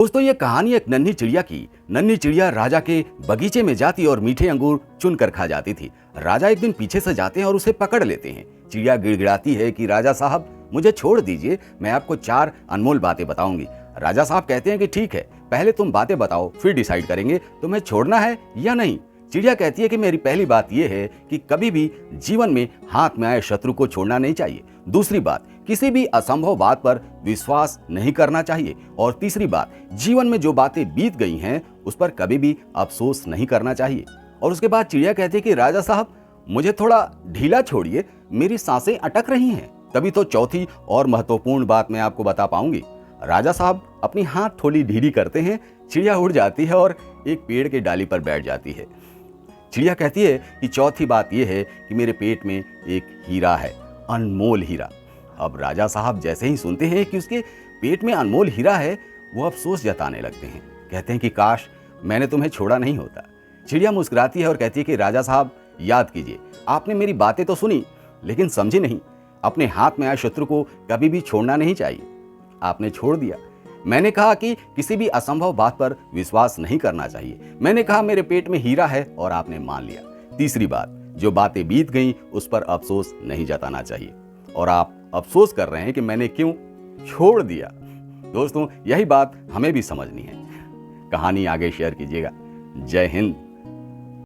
दोस्तों ये कहानी एक नन्ही चिड़िया की। नन्ही चिड़िया राजा के बगीचे में जाती और मीठे अंगूर चुनकर खा जाती थी। राजा एक दिन पीछे से जाते हैं और उसे पकड़ लेते हैं। चिड़िया गिड़गिड़ाती है कि राजा साहब मुझे छोड़ दीजिए, मैं आपको 4 अनमोल बातें बताऊंगी। राजा साहब कहते हैं कि ठीक है, पहले तुम बातें बताओ, फिर डिसाइड करेंगे तुम्हें छोड़ना है या नहीं। चिड़िया कहती है कि मेरी पहली बात यह है कि कभी भी जीवन में हाथ में आए शत्रु को छोड़ना नहीं चाहिए। दूसरी बात, किसी भी असंभव बात पर विश्वास नहीं करना चाहिए। और तीसरी बात, जीवन में जो बातें बीत गई हैं उस पर कभी भी अफसोस नहीं करना चाहिए। और उसके बाद चिड़िया कहती है कि राजा साहब मुझे थोड़ा ढीला छोड़िए, मेरी सांसें अटक रही हैं। तभी तो चौथी और महत्वपूर्ण बात मैं आपको बता पाऊंगी। राजा साहब अपनी हाथ थोड़ी ढीली करते हैं, चिड़िया उड़ जाती है और एक पेड़ के डाली पर बैठ जाती है। चिड़िया कहती है कि चौथी बात यह है कि मेरे पेट में एक हीरा है, अनमोल हीरा। अब राजा साहब जैसे ही सुनते हैं कि उसके पेट में अनमोल हीरा है, वो अफसोस जताने लगते हैं। कहते हैं कि काश मैंने तुम्हें छोड़ा नहीं होता। चिड़िया मुस्कुराती है और कहती है कि राजा साहब याद कीजिए, आपने मेरी बातें तो सुनी लेकिन समझी नहीं। अपने हाथ में आए शत्रु को कभी भी छोड़ना नहीं चाहिए। आपने छोड़ दिया। मैंने कहा कि किसी भी असंभव बात पर विश्वास नहीं करना चाहिए। मैंने कहा मेरे पेट में हीरा है और आपने मान लिया। तीसरी बात, जो बातें बीत गईं उस पर अफसोस नहीं जताना चाहिए। और आप अफसोस कर रहे हैं कि मैंने क्यों छोड़ दिया। दोस्तों यही बात हमें भी समझनी है। कहानी आगे शेयर कीजिएगा। जय हिंद।